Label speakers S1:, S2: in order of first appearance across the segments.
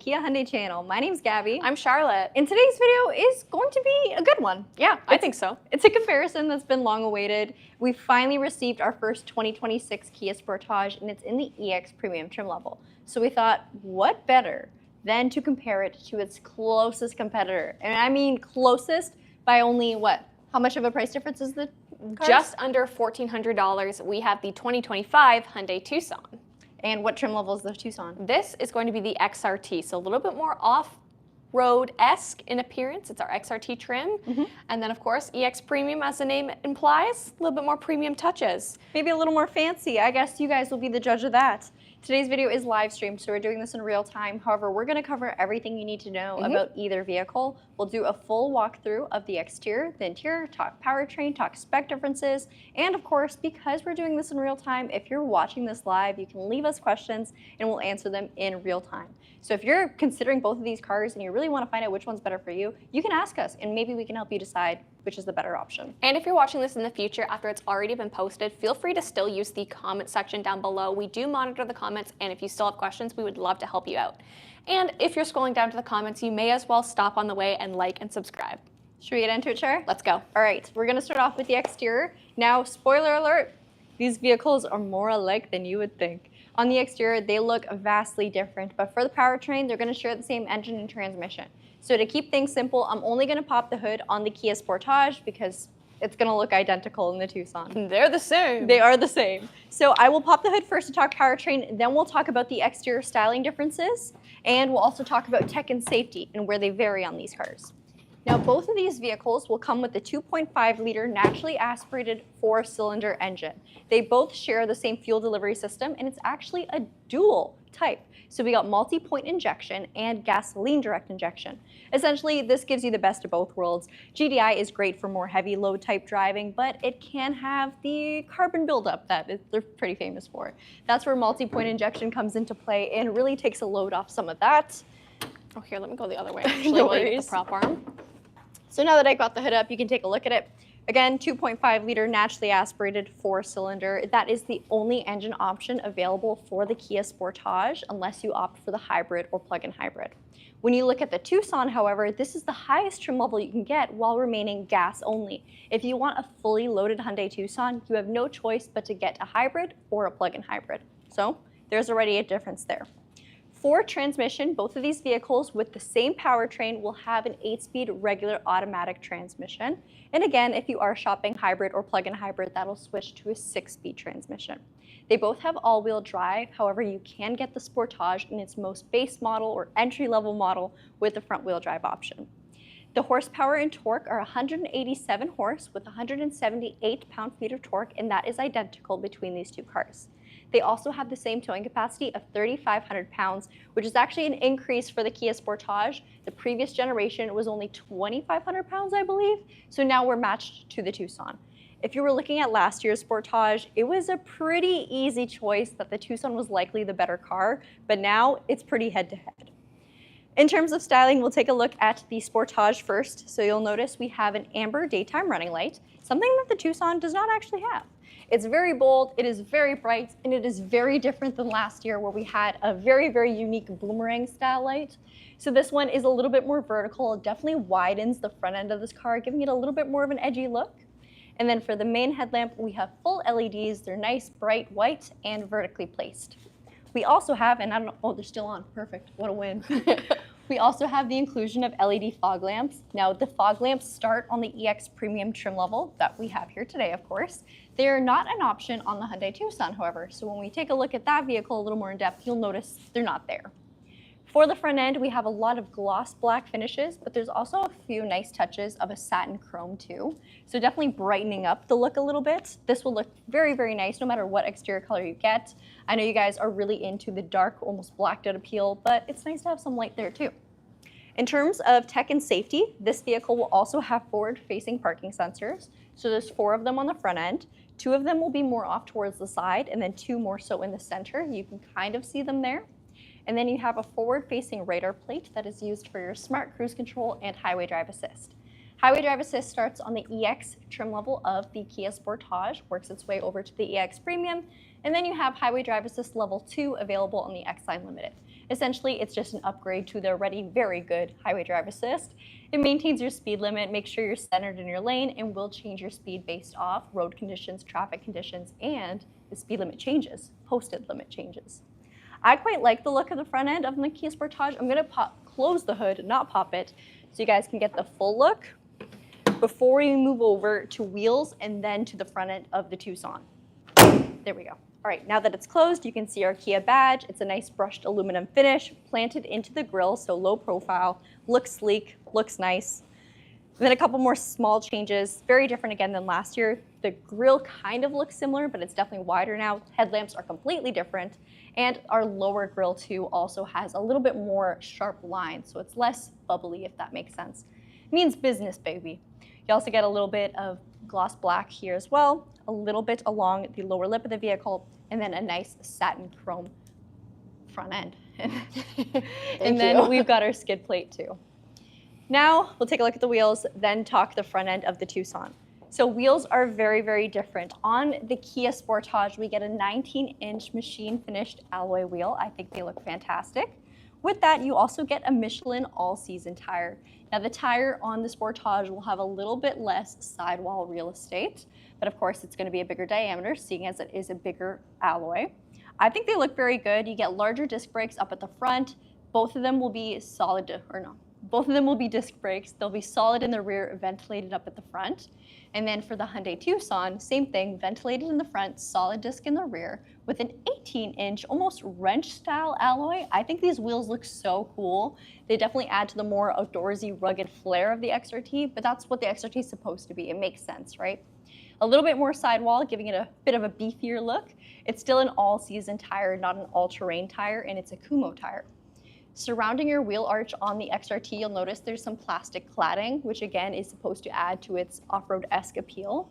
S1: Kia Hyundai channel. My name's Gabby.
S2: I'm Charlotte.
S1: And today's video is going to be a good one.
S2: Yeah, I think so.
S1: It's a comparison that's been long awaited. We finally received our first 2026 Kia Sportage, and it's in the EX premium trim level. So we thought, what better than to compare it to its closest competitor? And I mean closest by only what? How much of a price difference is the cars?
S2: Just under $1,400, we have the 2025 Hyundai Tucson.
S1: And what trim level is the Tucson?
S2: This is going to be the XRT, so a little bit more off-road-esque in appearance. It's our XRT trim. And then, of course, EX Premium, as the name implies, a little bit more premium touches.
S1: Maybe a little more fancy. I guess you guys will be the judge of that. Today's video is live streamed, so we're doing this in real time. However, we're going to cover everything you need to know about either vehicle. We'll do a full walkthrough of the exterior, the interior, talk powertrain, talk spec differences, and of course, because we're doing this in real time, if you're watching this live, you can leave us questions and we'll answer them in real time. So if you're considering both of these cars and you really want to find out which one's better for you, you can ask us and maybe we can help you decide which is the better option.
S2: And if you're watching this in the future after it's already been posted, feel free to still use the comment section down below. We do monitor the comments, and if you still have questions, we would love to help you out. And if you're scrolling down to the comments, you may as well stop on the way and like and subscribe.
S1: Should we get into it, Char?
S2: Let's go.
S1: All right, we're gonna start off with the exterior. Now, spoiler alert, these vehicles are more alike than you would think. On the exterior, they look vastly different, but for the powertrain, they're gonna share the same engine and transmission. So to keep things simple, I'm only gonna pop the hood on the Kia Sportage because it's gonna look identical in the Tucson.
S2: They're the same.
S1: They are the same. So I will pop the hood first to talk powertrain, then we'll talk about the exterior styling differences, and we'll also talk about tech and safety and where they vary on these cars. Now, both of these vehicles will come with the 2.5-liter naturally aspirated 4-cylinder engine. They both share the same fuel delivery system, and it's actually a dual type. So we got multi-point injection and gasoline direct injection. Essentially, this gives you the best of both worlds. GDI is great for more heavy load type driving, but it can have the carbon buildup that they're pretty famous for. That's where multi-point injection comes into play and really takes a load off some of that.
S2: Oh, here, let me go the other way, actually,
S1: No
S2: while you get
S1: worries.
S2: the prop arm.
S1: So now that I got the hood up, you can take a look at it. Again, 2.5-liter naturally aspirated 4-cylinder. That is the only engine option available for the Kia Sportage unless you opt for the hybrid or plug-in hybrid. When you look at the Tucson, however, this is the highest trim level you can get while remaining gas only. If you want a fully loaded Hyundai Tucson, you have no choice but to get a hybrid or a plug-in hybrid. So there's already a difference there. For transmission, both of these vehicles with the same powertrain will have an 8-speed regular automatic transmission. And again, if you are shopping hybrid or plug-in hybrid, that'll switch to a 6-speed transmission. They both have all-wheel drive. However, you can get the Sportage in its most base model or entry-level model with the front-wheel drive option. The horsepower and torque are 187 horse with 178 pound-feet of torque, and that is identical between these two cars. They also have the same towing capacity of 3,500 pounds, which is actually an increase for the Kia Sportage. The previous generation was only 2,500 pounds, I believe. So now we're matched to the Tucson. If you were looking at last year's Sportage, it was a pretty easy choice that the Tucson was likely the better car, but now it's pretty head-to-head. In terms of styling, we'll take a look at the Sportage first. So you'll notice we have an amber daytime running light, something that the Tucson does not actually have. It's very bold, it is very bright, and it is very different than last year where we had a very, very unique boomerang style light. So this one is a little bit more vertical. It definitely widens the front end of this car, giving it a little bit more of an edgy look. And then for the main headlamp, we have full LEDs. They're nice, bright white, and vertically placed. We also have, and I don't know, oh, they're still on, perfect, what a win. We also have the inclusion of LED fog lamps. Now, the fog lamps start on the EX Premium trim level that we have here today, of course. They are not an option on the Hyundai Tucson, however. So when we take a look at that vehicle a little more in depth, you'll notice they're not there. For the front end, we have a lot of gloss black finishes, but there's also a few nice touches of a satin chrome too. So definitely brightening up the look a little bit. This will look very, very nice no matter what exterior color you get. I know you guys are really into the dark, almost blacked out appeal, but it's nice to have some light there too. In terms of tech and safety, this vehicle will also have forward-facing parking sensors. So there's 4 of them on the front end. 2 of them will be more off towards the side, and then 2 more so in the center. You can kind of see them there. And then you have a forward-facing radar plate that is used for your smart cruise control and highway drive assist. Highway drive assist starts on the EX trim level of the Kia Sportage, works its way over to the EX Premium, and then you have highway drive assist level 2 available on the X-Line Limited. Essentially, it's just an upgrade to the already very good highway drive assist. It maintains your speed limit, makes sure you're centered in your lane, and will change your speed based off road conditions, traffic conditions, and the speed limit changes, posted limit changes. I quite like the look of the front end of the Kia Sportage. I'm gonna close the hood, not pop it, so you guys can get the full look before we move over to wheels and then to the front end of the Tucson. There we go. All right, now that it's closed, you can see our Kia badge. It's a nice brushed aluminum finish planted into the grille, so low profile, looks sleek, looks nice. And then a couple more small changes, very different again than last year. The grille kind of looks similar, but it's definitely wider now. Headlamps are completely different. And our lower grille too also has a little bit more sharp lines, so it's less bubbly, if that makes sense. It means business, baby. You also get a little bit of gloss black here as well, a little bit along the lower lip of the vehicle, and then a nice satin chrome front end. And then we've got our skid plate too. Now we'll take a look at the wheels, then talk the front end of the Tucson. So wheels are very, very different. On the Kia Sportage, we get a 19-inch machine finished alloy wheel. I think they look fantastic. With that, you also get a Michelin all-season tire. Now the tire on the Sportage will have a little bit less sidewall real estate, but of course it's going to be a bigger diameter, seeing as it is a bigger alloy. I think they look very good. You get larger disc brakes up at the front. Both of them will be both of them will be disc brakes. They'll be solid in the rear, ventilated up at the front. And then for the Hyundai Tucson, same thing, ventilated in the front, solid disc in the rear, with an 18-inch, almost wrench-style alloy. I think these wheels look so cool. They definitely add to the more outdoorsy, rugged flair of the XRT, but that's what the XRT is supposed to be. It makes sense, right? A little bit more sidewall, giving it a bit of a beefier look. It's still an all-season tire, not an all-terrain tire, and it's a Kumo tire. Surrounding your wheel arch on the XRT, you'll notice there's some plastic cladding, which again is supposed to add to its off-road-esque appeal.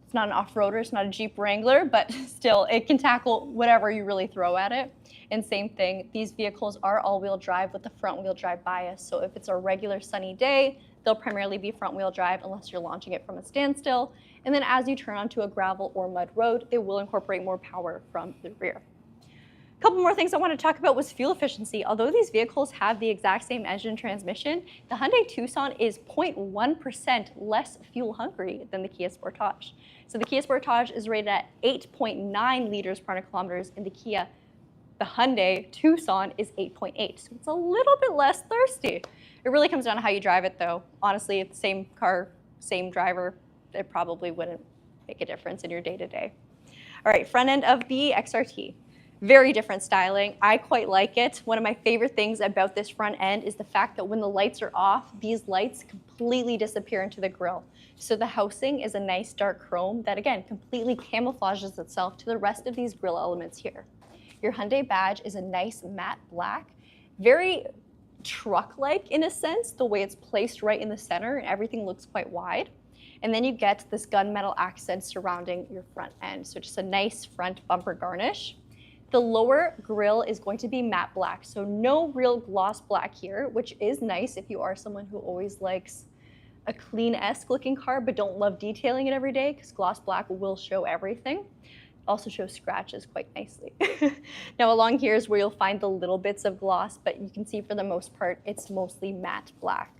S1: It's not an off-roader, it's not a Jeep Wrangler, but still, it can tackle whatever you really throw at it. And same thing, these vehicles are all-wheel drive with the front-wheel drive bias. So if it's a regular sunny day, they'll primarily be front-wheel drive unless you're launching it from a standstill. And then as you turn onto a gravel or mud road, they will incorporate more power from the rear. A couple more things I want to talk about was fuel efficiency. Although these vehicles have the exact same engine and transmission, the Hyundai Tucson is 0.1% less fuel hungry than the Kia Sportage. So the Kia Sportage is rated at 8.9 liters per 100 kilometers, and the Hyundai Tucson is 8.8. So it's a little bit less thirsty. It really comes down to how you drive it though. Honestly, if the same car, same driver, it probably wouldn't make a difference in your day-to-day. All right, front end of the XRT. Very different styling. I quite like it. One of my favorite things about this front end is the fact that when the lights are off, these lights completely disappear into the grille. So the housing is a nice dark chrome that again completely camouflages itself to the rest of these grille elements here. Your Hyundai badge is a nice matte black, very truck-like in a sense, the way it's placed right in the center and everything looks quite wide. And then you get this gunmetal accent surrounding your front end. So just a nice front bumper garnish. The lower grille is going to be matte black, so no real gloss black here, which is nice if you are someone who always likes a clean-esque looking car but don't love detailing it every day, because gloss black will show everything. It also shows scratches quite nicely. Now along here is where you'll find the little bits of gloss, but you can see for the most part it's mostly matte black.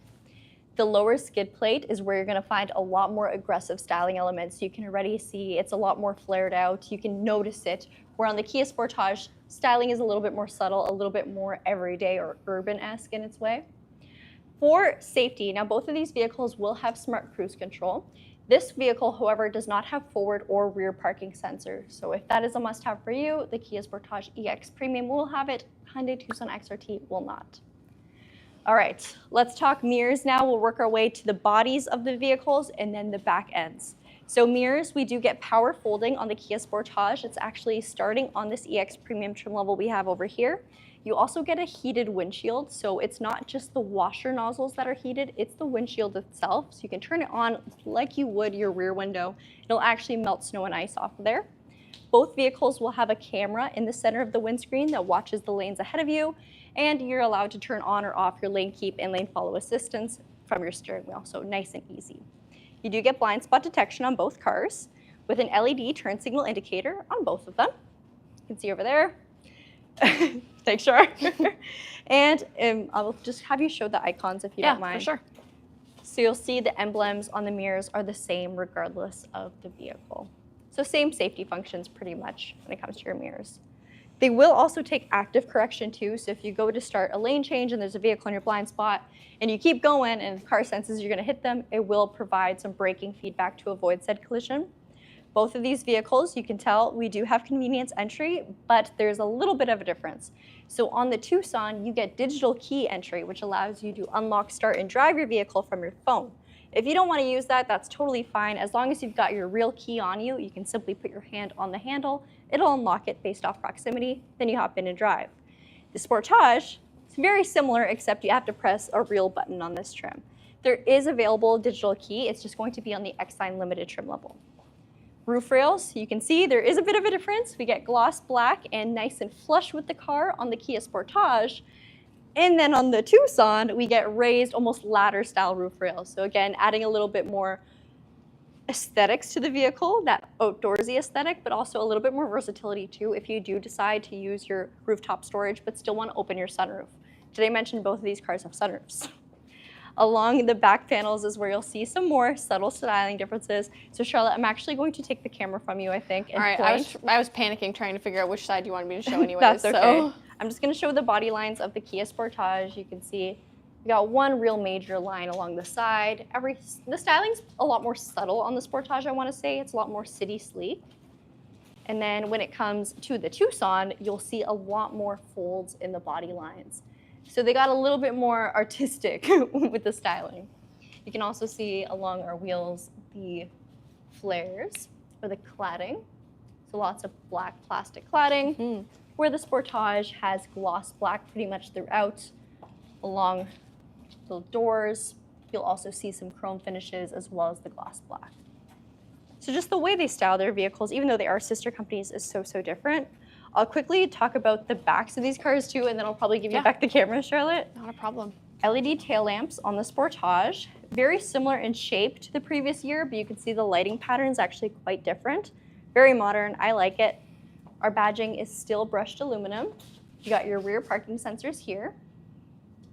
S1: The lower skid plate is where you're going to find a lot more aggressive styling elements. You can already see it's a lot more flared out. You can notice it. Where on the Kia Sportage, styling is a little bit more subtle, a little bit more everyday or urban-esque in its way. For safety, now both of these vehicles will have smart cruise control. This vehicle, however, does not have forward or rear parking sensors. So if that is a must-have for you, the Kia Sportage EX Premium will have it. Hyundai Tucson XRT will not. All right, let's talk mirrors now. We'll work our way to the bodies of the vehicles and then the back ends. So mirrors, we do get power folding on the Kia Sportage. It's actually starting on this EX Premium trim level we have over here. You also get a heated windshield, so it's not just the washer nozzles that are heated, it's the windshield itself. So you can turn it on like you would your rear window. It'll actually melt snow and ice off of there. Both vehicles will have a camera in the center of the windscreen that watches the lanes ahead of you, and you're allowed to turn on or off your lane keep and lane follow assistance from your steering wheel, so nice and easy. You do get blind spot detection on both cars with an LED turn signal indicator on both of them. You can see over there. Thanks, Char. And I'll just have you show the icons if you don't mind.
S2: Yeah, for sure.
S1: So you'll see the emblems on the mirrors are the same regardless of the vehicle. So same safety functions pretty much when it comes to your mirrors. They will also take active correction too. So if you go to start a lane change and there's a vehicle in your blind spot and you keep going and the car senses you're going to hit them, it will provide some braking feedback to avoid said collision. Both of these vehicles, you can tell, we do have convenience entry, but there's a little bit of a difference. So on the Tucson, you get digital key entry, which allows you to unlock, start, and drive your vehicle from your phone. If you don't want to use that, that's totally fine. As long as you've got your real key on you, you can simply put your hand on the handle. It'll unlock it based off proximity. Then you hop in and drive. The Sportage is very similar, except you have to press a real button on this trim. There is available digital key. It's just going to be on the X-Line Limited trim level. Roof rails, you can see there is a bit of a difference. We get gloss black and nice and flush with the car on the Kia Sportage. And then on the Tucson, we get raised, almost ladder style roof rails. So again, adding a little bit more aesthetics to the vehicle, that outdoorsy aesthetic, but also a little bit more versatility too if you do decide to use your rooftop storage but still want to open your sunroof. Did I mention both of these cars have sunroofs? Along the back panels is where you'll see some more subtle styling differences. So Charlotte, I'm actually going to take the camera from you, I think. And
S2: all right, I was panicking trying to figure out which side you wanted me to show anyways.
S1: That's okay.
S2: So.
S1: I'm just going to show the body lines of the Kia Sportage. You can see we got one real major line along the side. The styling's a lot more subtle on the Sportage, I want to say. It's a lot more city sleek. And then when it comes to the Tucson, you'll see a lot more folds in the body lines. So they got a little bit more artistic with the styling. You can also see along our wheels the flares or the cladding. So lots of black plastic cladding, where the Sportage has gloss black pretty much throughout. Along the doors, you'll also see some chrome finishes as well as the gloss black. So just the way they style their vehicles, even though they are sister companies, is so different. I'll quickly talk about the backs of these cars too, and then I'll probably give you back the camera, Charlotte.
S2: Not a problem.
S1: LED tail lamps on the Sportage, very similar in shape to the previous year, but you can see the lighting pattern is actually quite different. Very modern, I like it. Our badging is still brushed aluminum. You got your rear parking sensors here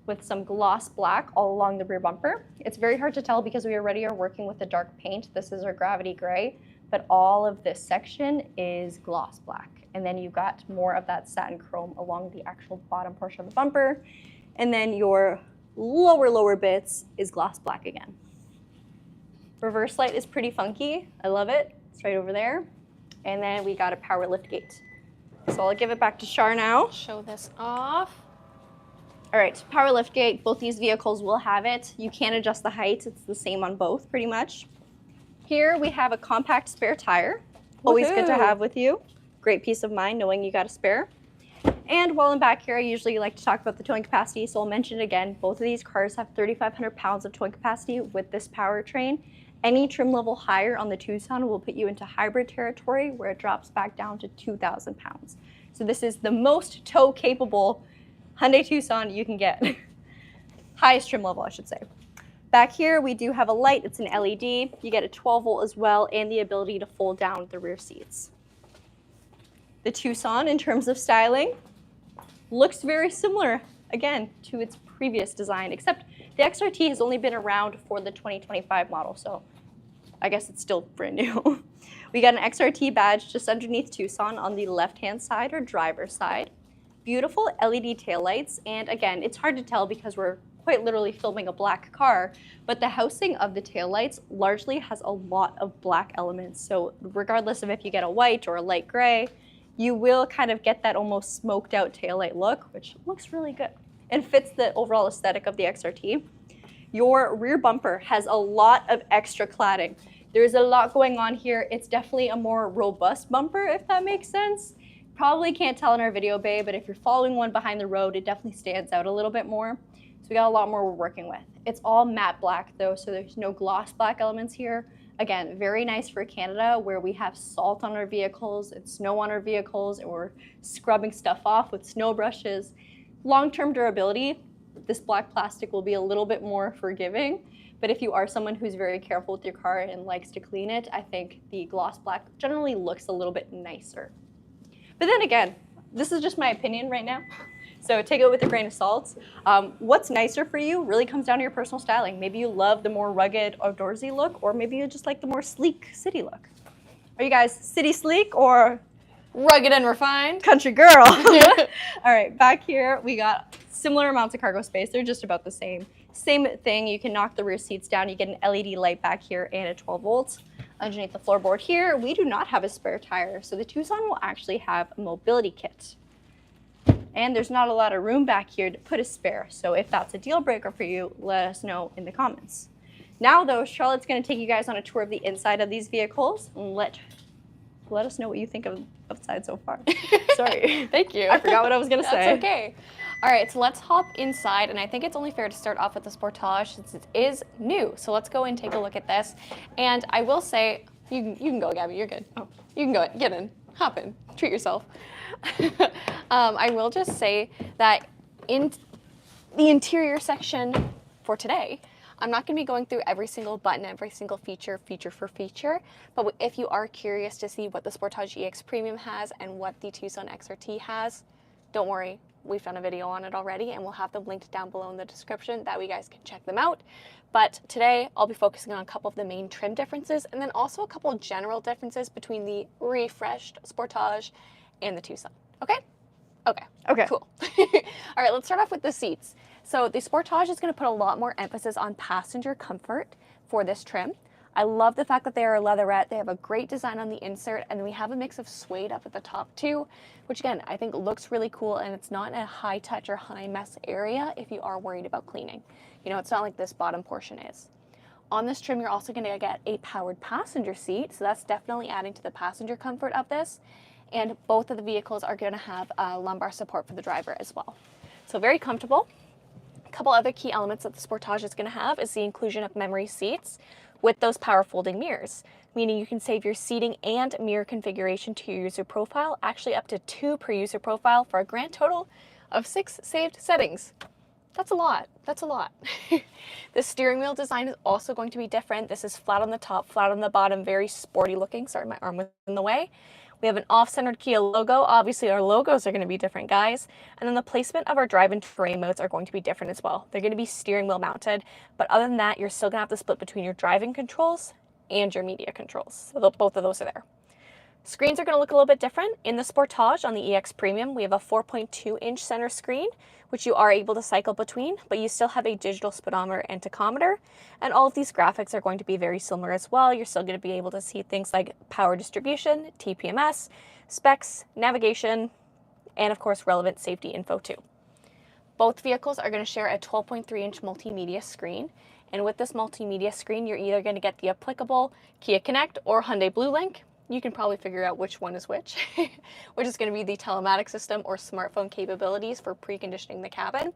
S1: with some gloss black all along the rear bumper. It's very hard to tell because we already are working with a dark paint. This is our gravity gray, but all of this section is gloss black. And then you've got more of that satin chrome along the actual bottom portion of the bumper. And then your lower bits is gloss black again. Reverse light is pretty funky. I love it. It's right over there. And then we got a power lift gate. So I'll give it back to Char now.
S2: Show this off.
S1: All right, power lift gate. Both these vehicles will have it. You can adjust the height. It's the same on both pretty much. Here we have a compact spare tire. Always good to have with you. Great peace of mind knowing you got a spare. And while I'm back here, I usually like to talk about the towing capacity, so I'll mention it again. Both of these cars have 3,500 pounds of towing capacity with this powertrain. Any trim level higher on the Tucson will put you into hybrid territory where it drops back down to 2,000 pounds. So this is the most tow capable Hyundai Tucson you can get. Highest trim level, I should say. Back here, we do have a light. It's an LED. You get a 12 volt as well and the ability to fold down the rear seats. The Tucson, in terms of styling, looks very similar, again, to its previous design, except the XRT has only been around for the 2025 model, so I guess it's still brand new. We got an XRT badge just underneath Tucson on the left-hand side or driver's side. Beautiful LED taillights, and again, it's hard to tell because we're quite literally filming a black car, but the housing of the taillights largely has a lot of black elements, so regardless of if you get a white or a light gray, you will kind of get that almost smoked out taillight look, which looks really good and fits the overall aesthetic of the XRT. Your rear bumper has a lot of extra cladding. There's a lot going on here. It's definitely a more robust bumper, if that makes sense. Probably can't tell in our video bay, but if you're following one behind the road, it definitely stands out a little bit more. So we got a lot more we're working with. It's all matte black though, so there's no gloss black elements here. Again, very nice for Canada where we have salt on our vehicles and snow on our vehicles and we're scrubbing stuff off with snow brushes. Long-term durability, this black plastic will be a little bit more forgiving, but if you are someone who's very careful with your car and likes to clean it, I think the gloss black generally looks a little bit nicer. But then again, this is just my opinion right now. So take it with a grain of salt. What's nicer for you really comes down to your personal styling. Maybe you love the more rugged, outdoorsy look, or maybe you just like the more sleek city look. Are you guys city sleek or
S2: rugged and refined?
S1: Country girl. All right, back here we got similar amounts of cargo space. They're just about the same. Same thing, you can knock the rear seats down. You get an LED light back here and a 12 volts. Underneath the floorboard here, we do not have a spare tire, so the Tucson will actually have a mobility kit. And there's not a lot of room back here to put a spare, so if that's a deal breaker for you, let us know in the comments. Now though, Charlotte's gonna take you guys on a tour of the inside of these vehicles and let us know what you think of outside so far. Sorry.
S2: Thank you.
S1: I forgot what I was gonna say.
S2: That's okay. All right, so let's hop inside, and I think it's only fair to start off with the Sportage since it is new. So let's go and take a look at this. And I will say, you can go, Gabby, you're good. Oh, you can go, get in, hop in, treat yourself. I will just say that in the interior section for today, I'm not going to be going through every single button, every single feature for feature, but if you are curious to see what the Sportage EX Premium has and what the Tucson XRT has, don't worry, we've done a video on it already and we'll have them linked down below in the description, that way you guys can check them out. But today I'll be focusing on a couple of the main trim differences and then also a couple of general differences between the refreshed Sportage and the Tucson. Okay? Okay, cool. All right, let's start off with the seats. So the Sportage is going to put a lot more emphasis on passenger comfort for this trim. I love the fact that they are leatherette. They have a great design on the insert, and then we have a mix of suede up at the top too, which again, I think looks really cool, and it's not in a high touch or high mess area if you are worried about cleaning. You know, it's not like this bottom portion is. On this trim, you're also going to get a powered passenger seat, so that's definitely adding to the passenger comfort of this. And both of the vehicles are going to have lumbar support for the driver as well. So very comfortable. A couple other key elements that the Sportage is going to have is the inclusion of memory seats with those power folding mirrors, meaning you can save your seating and mirror configuration to your user profile, actually up to 2 per user profile for a grand total of 6 saved settings. That's a lot. That's a lot. The steering wheel design is also going to be different. This is flat on the top, flat on the bottom, very sporty looking. Sorry, my arm was in the way. We have an off-centered Kia logo. Obviously, our logos are going to be different, guys. And then the placement of our drive and terrain modes are going to be different as well. They're going to be steering wheel mounted. But other than that, you're still going to have the split between your driving controls and your media controls. So both of those are there. Screens are going to look a little bit different. In the Sportage on the EX Premium, we have a 4.2-inch center screen, which you are able to cycle between, but you still have a digital speedometer and tachometer. And all of these graphics are going to be very similar as well. You're still going to be able to see things like power distribution, TPMS, specs, navigation, and of course relevant safety info too. Both vehicles are going to share a 12.3-inch multimedia screen. And with this multimedia screen, you're either going to get the applicable Kia Connect or Hyundai Blue Link. You can probably figure out which one is which, which is going to be the telematics system or smartphone capabilities for preconditioning the cabin.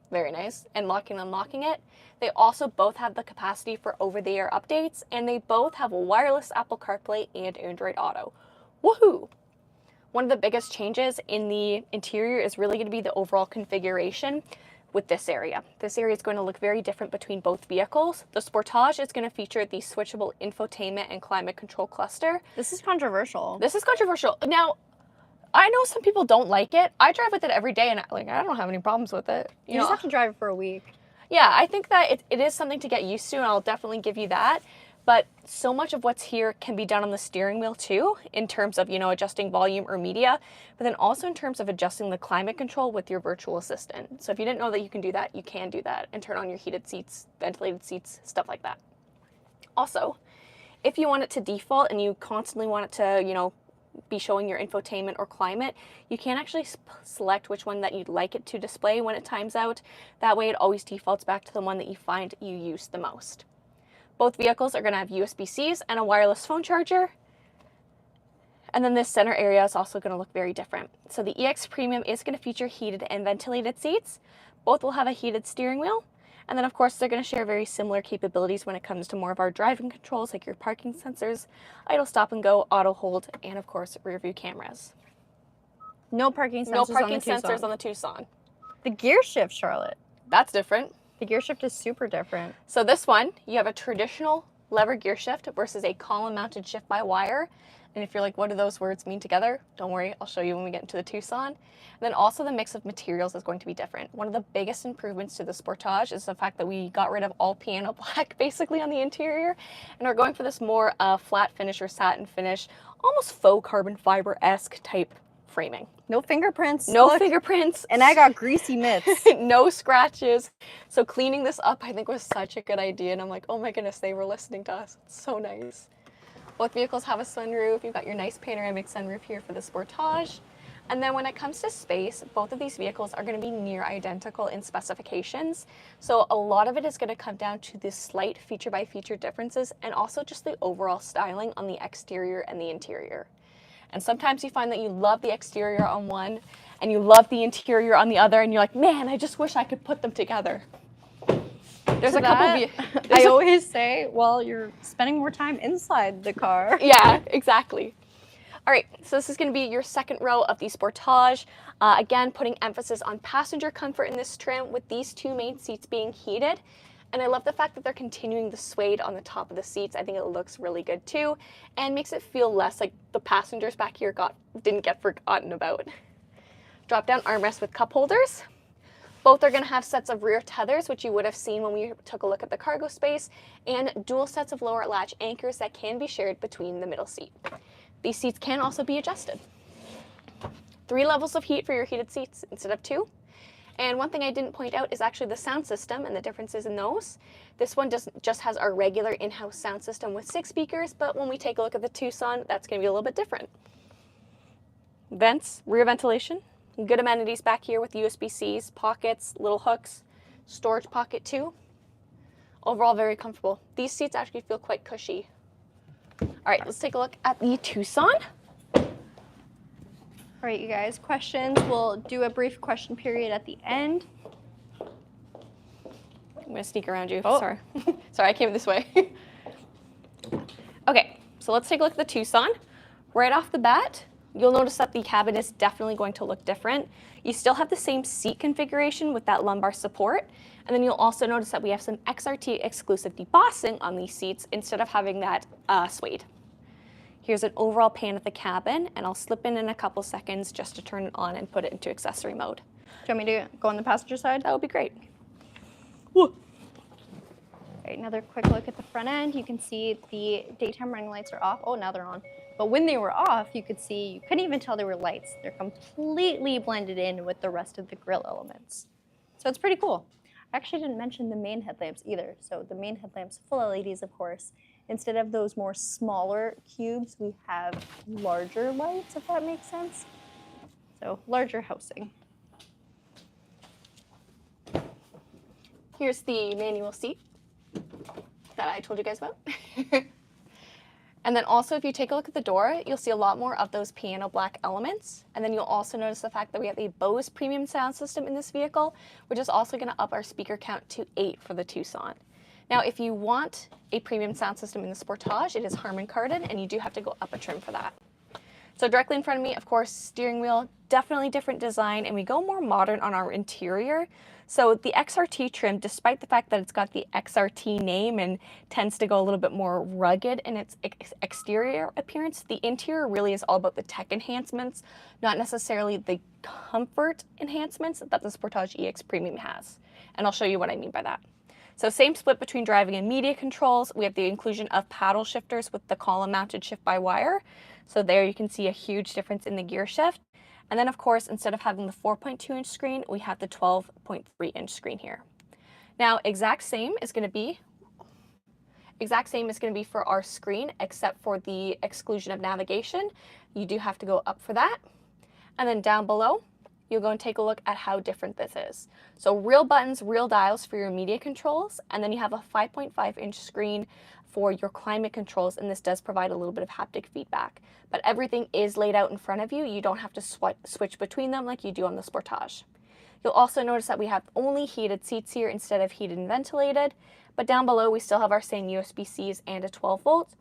S2: Very nice. And locking and unlocking it. They also both have the capacity for over-the-air updates, and they both have wireless Apple CarPlay and Android Auto. Woohoo! One of the biggest changes in the interior is really going to be the overall configuration with this area. This area is going to look very different between both vehicles. The Sportage is going to feature the switchable infotainment and climate control cluster.
S1: This is controversial.
S2: This is controversial. Now, I know some people don't like it. I drive with it every day, and I don't have any problems with it.
S1: You just have to drive it for a week.
S2: Yeah, I think that it is something to get used to, and I'll definitely give you that. But so much of what's here can be done on the steering wheel too, in terms of, adjusting volume or media, but then also in terms of adjusting the climate control with your virtual assistant. So if you didn't know that you can do that, you can do that and turn on your heated seats, ventilated seats, stuff like that. Also, if you want it to default and you constantly want it to, be showing your infotainment or climate, you can actually select which one that you'd like it to display when it times out. That way it always defaults back to the one that you find you use the most. Both vehicles are going to have USB-Cs and a wireless phone charger. And then this center area is also going to look very different. So the EX Premium is going to feature heated and ventilated seats. Both will have a heated steering wheel. And then of course they're going to share very similar capabilities when it comes to more of our driving controls, like your parking sensors, idle stop and go, auto hold, and of course rear view cameras.
S1: No parking sensors,
S2: on the Tucson.
S1: The gear shift, Charlotte.
S2: That's different.
S1: The gear shift is super different.
S2: So this one, you have a traditional lever gear shift versus a column mounted shift by wire. And if you're like, what do those words mean together? Don't worry, I'll show you when we get into the Tucson. And then also the mix of materials is going to be different. One of the biggest improvements to the Sportage is the fact that we got rid of all piano black basically on the interior and are going for this more flat finish or satin finish, almost faux carbon fiber-esque type framing.
S1: No fingerprints.
S2: No
S1: Look.
S2: fingerprints.
S1: And I got greasy mitts.
S2: No scratches. So cleaning this up I think was such a good idea, and I'm like, oh my goodness, they were listening to us. It's so nice. Both vehicles have a sunroof. You've got your nice panoramic sunroof here for the Sportage. And then when it comes to space, both of these vehicles are going to be near identical in specifications. So a lot of it is going to come down to the slight feature by feature differences and also just the overall styling on the exterior and the interior. And sometimes you find that you love the exterior on one and you love the interior on the other, and you're like, man, I just wish I could put them together. There's a couple of
S1: I always say, well, you're spending more time inside the car.
S2: Yeah, exactly. All right, so this is going to be your second row of the Sportage. Again, putting emphasis on passenger comfort in this trim with these two main seats being heated. And I love the fact that they're continuing the suede on the top of the seats. I think it looks really good too, and makes it feel less like the passengers back here didn't get forgotten about. Drop down armrest with cup holders. Both are going to have sets of rear tethers, which you would have seen when we took a look at the cargo space, and dual sets of lower latch anchors that can be shared between the middle seat. These seats can also be adjusted. 3 levels of heat for your heated seats instead of 2. And one thing I didn't point out is actually the sound system and the differences in those. This one just has our regular in-house sound system with 6 speakers, but when we take a look at the Tucson, that's going to be a little bit different. Vents, rear ventilation. Good amenities back here with USB-Cs, pockets, little hooks, storage pocket too. Overall, very comfortable. These seats actually feel quite cushy. All right, let's take a look at the Tucson.
S1: All right, you guys, questions. We'll do a brief question period at the end.
S2: I'm gonna sneak around you,
S1: Oh.
S2: sorry. Sorry, I came this way. Okay, so let's take a look at the Tucson. Right off the bat, you'll notice that the cabin is definitely going to look different. You still have the same seat configuration with that lumbar support. And then you'll also notice that we have some XRT exclusive debossing on these seats instead of having that suede. Here's an overall pan of the cabin, and I'll slip in a couple seconds just to turn it on and put it into accessory mode.
S1: Do you want me to go on the passenger side?
S2: That would be great.
S1: Whoa. All right, another quick look at the front end. You can see the daytime running lights are off. Oh, now they're on. But when they were off, you couldn't even tell they were lights. They're completely blended in with the rest of the grille elements. So it's pretty cool. I actually didn't mention the main headlamps either. So the main headlamps, full LEDs, of course. Instead of those more smaller cubes, we have larger lights, if that makes sense. So larger housing.
S2: Here's the manual seat that I told you guys about. And then also, if you take a look at the door, you'll see a lot more of those piano black elements. And then you'll also notice the fact that we have a Bose premium sound system in this vehicle, which is also going to up our speaker count to 8 for the Tucson. Now, if you want a premium sound system in the Sportage, it is Harman Kardon, and you do have to go up a trim for that. So directly in front of me, of course, steering wheel, definitely different design, and we go more modern on our interior. So the XRT trim, despite the fact that it's got the XRT name and tends to go a little bit more rugged in its exterior appearance, the interior really is all about the tech enhancements, not necessarily the comfort enhancements that the Sportage EX Premium has. And I'll show you what I mean by that. So same split between driving and media controls. We have the inclusion of paddle shifters with the column mounted shift by wire. So there you can see a huge difference in the gear shift. And then of course, instead of having the 4.2-inch screen, we have the 12.3-inch screen here. Now, exact same is going to be for our screen, except for the exclusion of navigation. You do have to go up for that. And then down below, you'll go and take a look at how different this is. So real buttons, real dials for your media controls, and then you have a 5.5-inch screen for your climate controls, and this does provide a little bit of haptic feedback. But everything is laid out in front of you. You don't have to switch between them like you do on the Sportage. You'll also notice that we have only heated seats here instead of heated and ventilated, but down below we still have our same USB-Cs and a 12 volt.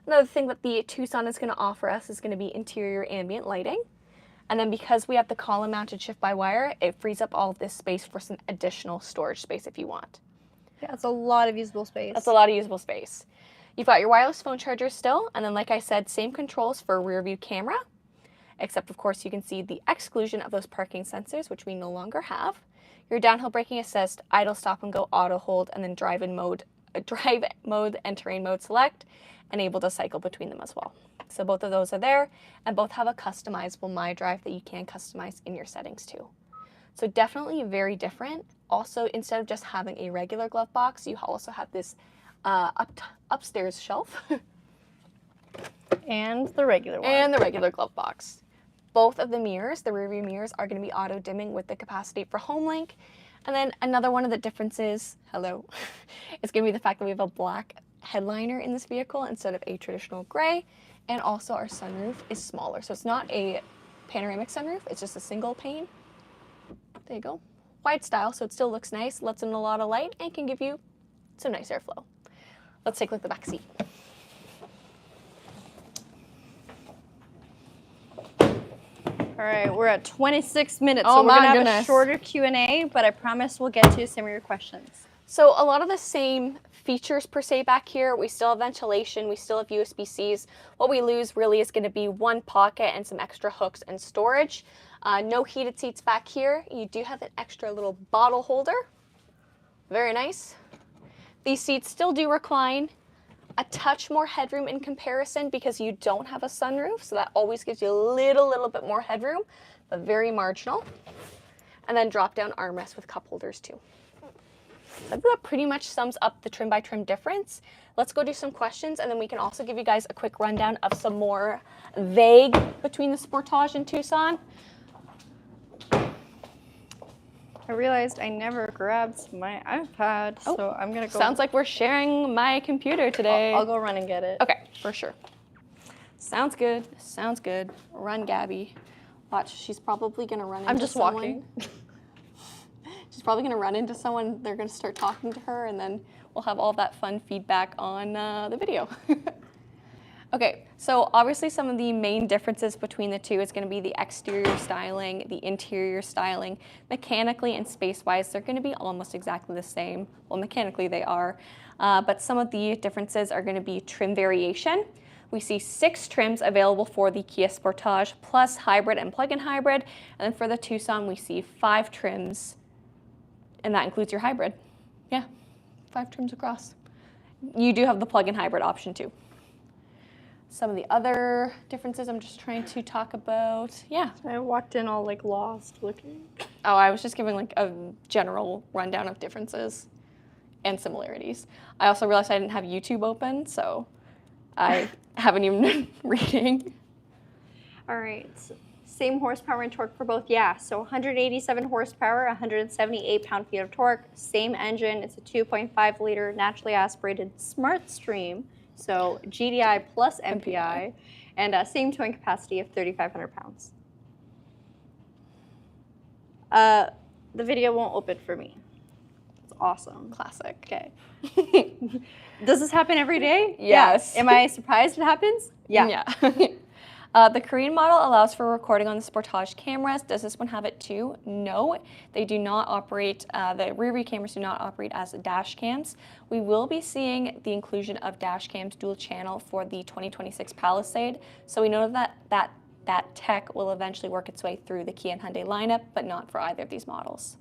S2: Another thing that the Tucson is going to offer us is going to be interior ambient lighting. And then because we have the column mounted shift by wire, it frees up all of this space for some additional storage space if you want.
S1: Yeah, it's a lot of usable space.
S2: That's a lot of usable space. You've got your wireless phone charger still, and then like I said, same controls for rear view camera, except of course you can see the exclusion of those parking sensors, which we no longer have. Your downhill braking assist, idle, stop and go, auto hold, and then drive mode and terrain mode select, and able to cycle between them as well. So both of those are there, and both have a customizable My Drive that you can customize in your settings too. So definitely very different. Also, instead of just having a regular glove box, you also have this upstairs shelf.
S1: And the regular one.
S2: And the regular glove box. Both of the mirrors, the rear view mirrors, are going to be auto dimming with the capacitor for home link. And then another one of the differences, is going to be the fact that we have a black headliner in this vehicle instead of a traditional gray. And also our sunroof is smaller. So it's not a panoramic sunroof, it's just a single pane. There you go. Wide style, so it still looks nice, lets in a lot of light, and can give you some nice airflow. Let's take a look at the back seat.
S1: All right, we're at 26 minutes,
S2: Oh
S1: so we're
S2: my
S1: gonna have
S2: goodness.
S1: a shorter Q&A, but I promise we'll get to some of your questions.
S2: So a lot of the same features per se back here. We still have ventilation, we still have USB-Cs. What we lose really is going to be one pocket and some extra hooks and storage. No heated seats back here. You do have an extra little bottle holder. Very nice. These seats still do recline. A touch more headroom in comparison because you don't have a sunroof, so that always gives you a little bit more headroom, but very marginal. And then drop down armrest with cup holders too. I think that pretty much sums up the trim by trim difference. Let's go do some questions, and then we can also give you guys a quick rundown of some more vague between the Sportage and Tucson.
S1: I realized I never grabbed my iPad, so I'm gonna go.
S2: Sounds like we're sharing my computer today.
S1: I'll go run and get it.
S2: Okay, for sure. Sounds good. Sounds good. Run, Gabby. Watch, she's probably gonna run into
S1: I'm just
S2: someone.
S1: walking.
S2: She's probably gonna run into someone. They're gonna start talking to her, and then we'll have all that fun feedback on the video. Okay, so obviously some of the main differences between the two is going to be the exterior styling, the interior styling. Mechanically and space-wise, they're going to be almost exactly the same. Well, mechanically they are, but some of the differences are going to be trim variation. We see 6 trims available for the Kia Sportage, plus hybrid and plug-in hybrid. And then for the Tucson, we see 5 trims, and that includes your hybrid. Yeah, 5 trims across. You do have the plug-in hybrid option too. Some of the other differences I'm just trying to talk about. Yeah.
S1: I walked in all like lost looking.
S2: Oh, I was just giving like a general rundown of differences and similarities. I also realized I didn't have YouTube open, so I haven't even been reading.
S1: All right, same horsepower and torque for both, yeah. So 187 horsepower, 178 pound-feet of torque, same engine. It's a 2.5 liter naturally aspirated smart stream. So GDI plus MPI, and same towing capacity of 3,500 pounds. The video won't open for me. It's awesome.
S2: Classic.
S1: Okay. Does this happen every day?
S2: Yes.
S1: Yeah. Am I surprised it happens? Yeah.
S2: The Korean model allows for recording on the Sportage cameras. Does this one have it too? No, they do not operate, the rear view cameras do not operate as dash cams. We will be seeing the inclusion of dash cams dual channel for the 2026 Palisade. So we know that tech will eventually work its way through the Kia and Hyundai lineup, but not for either of these models.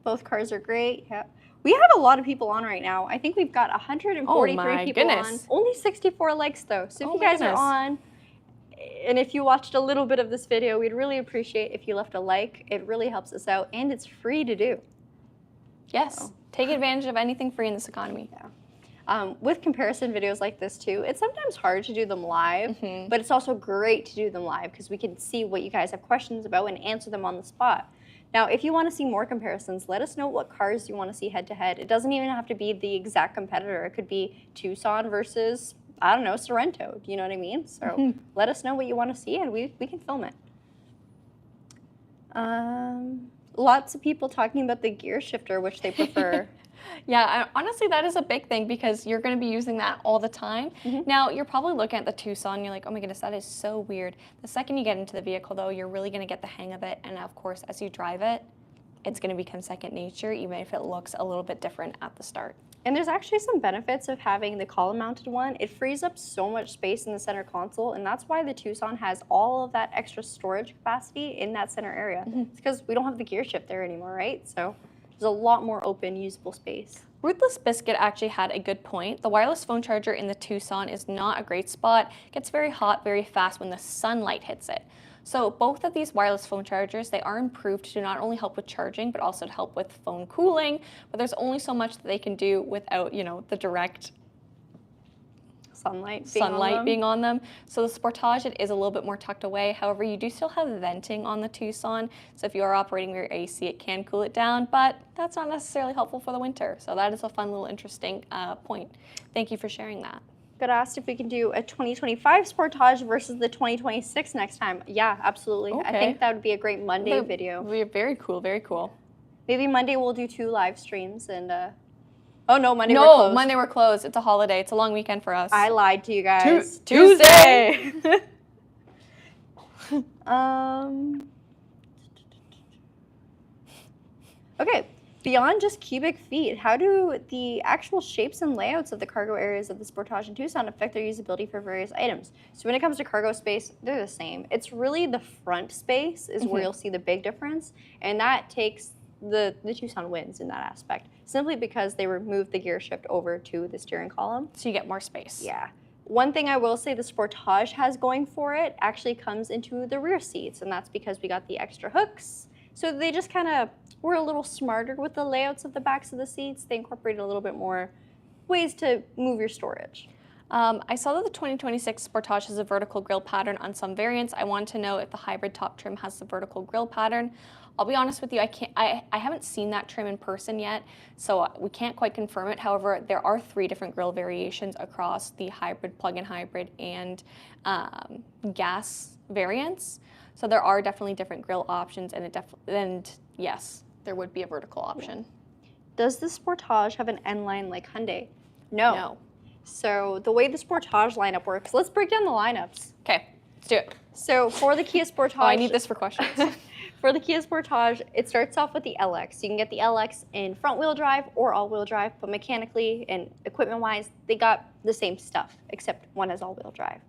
S1: Both cars are great. Yeah. We have a lot of people on right now. I think we've got 143 people on. Only 64 likes though. So if you guys are on, and if you watched a little bit of this video, we'd really appreciate if you left a like. It really helps us out, and it's free to do.
S2: Yes,
S1: So.
S2: take advantage of anything free in this economy.
S1: Yeah. With comparison videos like this too, it's sometimes hard to do them live, but it's also great to do them live because we can see what you guys have questions about and answer them on the spot. Now, if you want to see more comparisons, let us know what cars you want to see head-to-head. It doesn't even have to be the exact competitor. It could be Tucson versus, I don't know, Sorrento. Do you know what I mean? So let us know what you want to see, and we can film it. Lots of people talking about the gear shifter, which they prefer.
S2: Yeah, honestly, that is a big thing because you're going to be using that all the time. Now, you're probably looking at the Tucson, you're like, oh my goodness, that is so weird. The second you get into the vehicle, though, you're really going to get the hang of it. And of course, as you drive it, it's going to become second nature, even if it looks a little bit different at the start.
S1: And there's actually some benefits of having the column-mounted one. It frees up so much space in the center console, and that's why the Tucson has all of that extra storage capacity in that center area. It's because we don't have the gear shift there anymore, right? So there's a lot more open, usable space.
S2: Ruthless Biscuit actually had a good point. The wireless phone charger in the Tucson is not a great spot. It gets very hot very fast when the sunlight hits it. So both of these wireless phone chargers, they are improved to not only help with charging, but also to help with phone cooling. But there's only so much that they can do without, you know, the direct
S1: sunlight
S2: being on them. So the Sportage, it is a little bit more tucked away. However, you do still have venting on the Tucson. So if you are operating your AC, it can cool it down, but that's not necessarily helpful for the winter. So that is a fun little interesting point. Thank you for sharing that.
S1: Got asked if we can do a 2025 Sportage versus the 2026 next time. Yeah, absolutely.
S2: Okay.
S1: I think that would be a great Monday video.
S2: Very cool, very cool.
S1: Maybe Monday we'll do 2 live streams and oh no, Monday we're
S2: No,
S1: closed.
S2: Monday we're closed. It's a holiday. It's a long weekend for us.
S1: I lied to you guys.
S2: Tuesday.
S1: Okay, beyond just cubic feet, how do the actual shapes and layouts of the cargo areas of the Sportage and Tucson affect their usability for various items? So when it comes to cargo space, they're the same. It's really the front space is where you'll see the big difference, and that takes the Tucson wins in that aspect, simply because they removed the gear shift over to the steering column.
S2: So you get more space.
S1: Yeah. One thing I will say the Sportage has going for it actually comes into the rear seats, and that's because we got the extra hooks. So they just kind of were a little smarter with the layouts of the backs of the seats. They incorporated a little bit more ways to move your storage.
S2: I saw that the 2026 Sportage has a vertical grille pattern on some variants. I wanted to know if the hybrid top trim has the vertical grille pattern. I'll be honest with you, I haven't seen that trim in person yet, so we can't quite confirm it. However, there are 3 different grille variations across the hybrid, plug-in hybrid, and gas variants. So there are definitely different grille options, and yes, there would be a vertical option.
S1: Does the Sportage have an N line like Hyundai? No. So the way the Sportage lineup works, let's break down the lineups.
S2: Okay, let's do it.
S1: So for the Kia Sportage,
S2: Oh, I need this for questions.
S1: For the Kia Sportage, it starts off with the LX. You can get the LX in front-wheel drive or all-wheel drive, but mechanically and equipment-wise, they got the same stuff, except one has all-wheel drive.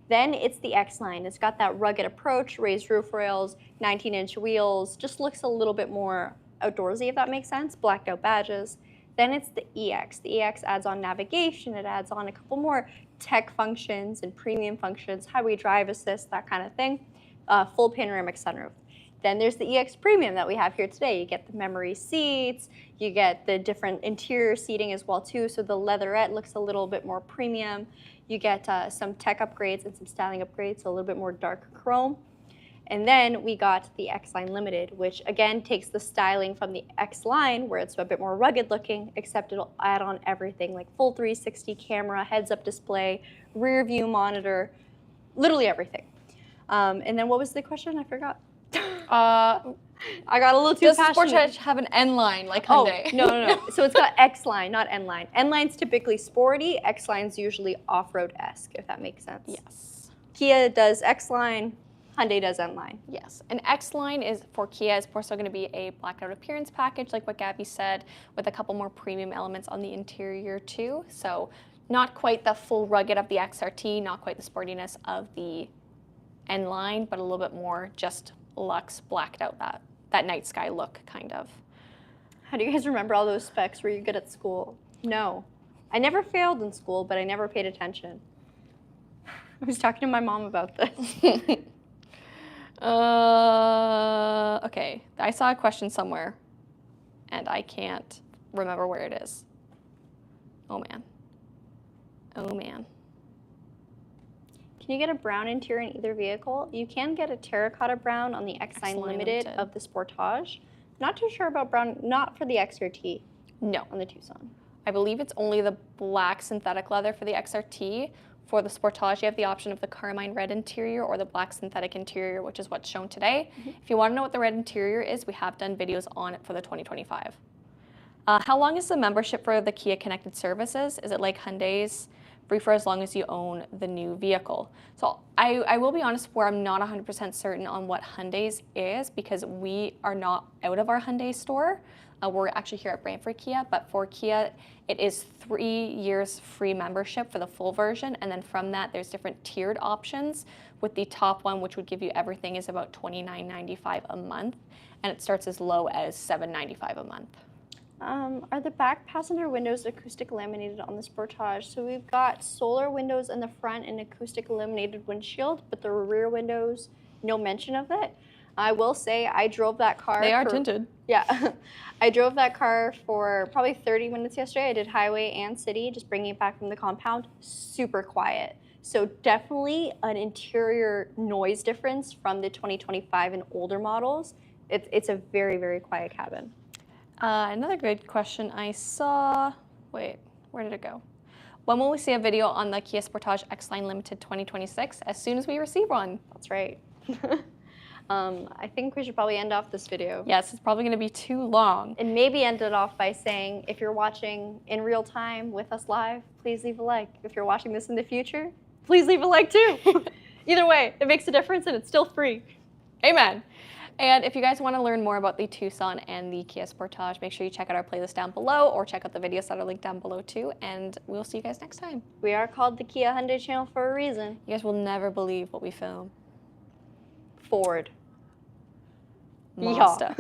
S1: Then it's the X-Line. It's got that rugged approach, raised roof rails, 19-inch wheels, just looks a little bit more outdoorsy, if that makes sense, blacked out badges. Then it's the EX. The EX adds on navigation. It adds on a couple more tech functions and premium functions, highway drive assist, that kind of thing. Full panoramic sunroof. Then there's the EX Premium that we have here today. You get the memory seats, you get the different interior seating as well too, so the leatherette looks a little bit more premium. You get some tech upgrades and some styling upgrades, so a little bit more dark chrome. And then we got the X-Line Limited, which again takes the styling from the X-Line, where it's a bit more rugged looking, except it'll add on everything like full 360 camera, heads-up display, rear view monitor, literally everything. And then what was the question? I forgot. I got a little too passionate.
S2: Does Sportage have an N line like Hyundai?
S1: Oh, no. So it's got X-Line, not N-Line. N-Line's typically sporty. X-Line's usually off-road-esque, if that makes sense.
S2: Yes.
S1: Kia does X-Line. Hyundai does N-Line.
S2: Yes. An X-Line is for Kia is more so going to be a blacked out appearance package, like what Gabby said, with a couple more premium elements on the interior too. So not quite the full rugged of the XRT, not quite the sportiness of the N-Line, but a little bit more just luxe, blacked out, that night sky look, kind of.
S1: How do you guys remember all those specs? Were you good at school? No. I never failed in school, but I never paid attention. I was talking to my mom about this.
S2: Okay, I saw a question somewhere, and I can't remember where it is. Oh, man. Oh, man.
S1: Can you get a brown interior in either vehicle? You can get a terracotta brown on the X-Line Limited of the Sportage. Not too sure about brown, not for the XRT.
S2: No.
S1: On the Tucson.
S2: I believe it's only the black synthetic leather for the XRT. For the Sportage, you have the option of the carmine red interior or the black synthetic interior, which is what's shown today. If you want to know what the red interior is, we have done videos on it for the 2025. How long is the membership for the Kia Connected Services? Is it like Hyundai's free for as long as you own the new vehicle. So I will be honest where I'm not 100% certain on what Hyundai's is because we are not out of our Hyundai store. We're actually here at Brantford Kia, but for Kia, it is 3 years free membership for the full version, and then from that, there's different tiered options, with the top one, which would give you everything, is about $29.95 a month, and it starts as low as $7.95 a month.
S1: Are the back passenger windows acoustic laminated on the Sportage? So we've got solar windows in the front and acoustic illuminated windshield, but the rear windows, no mention of it. I will say I drove that car.
S2: They are tinted.
S1: Yeah. I drove that car for probably 30 minutes yesterday. I did highway and city, just bringing it back from the compound. Super quiet. So definitely an interior noise difference from the 2025 and older models. It's a very, very quiet cabin.
S2: Another good question I saw, wait, where did it go? When will we see a video on the Kia Sportage X-Line Limited 2026? As soon as we receive one.
S1: That's right. I think we should probably end off this video.
S2: Yes, it's probably going to be too long.
S1: And maybe end it off by saying, if you're watching in real time with us live, please leave a like. If you're watching this in the future, please leave a like too. Either way, it makes a difference and it's still free.
S2: Amen. And if you guys want to learn more about the Tucson and the Kia Sportage, make sure you check out our playlist down below or check out the videos that are linked down below too. And we'll see you guys next time.
S1: We are called the Kia Hyundai channel for a reason.
S2: You guys will never believe what we film.
S1: Ford.
S2: Mazda.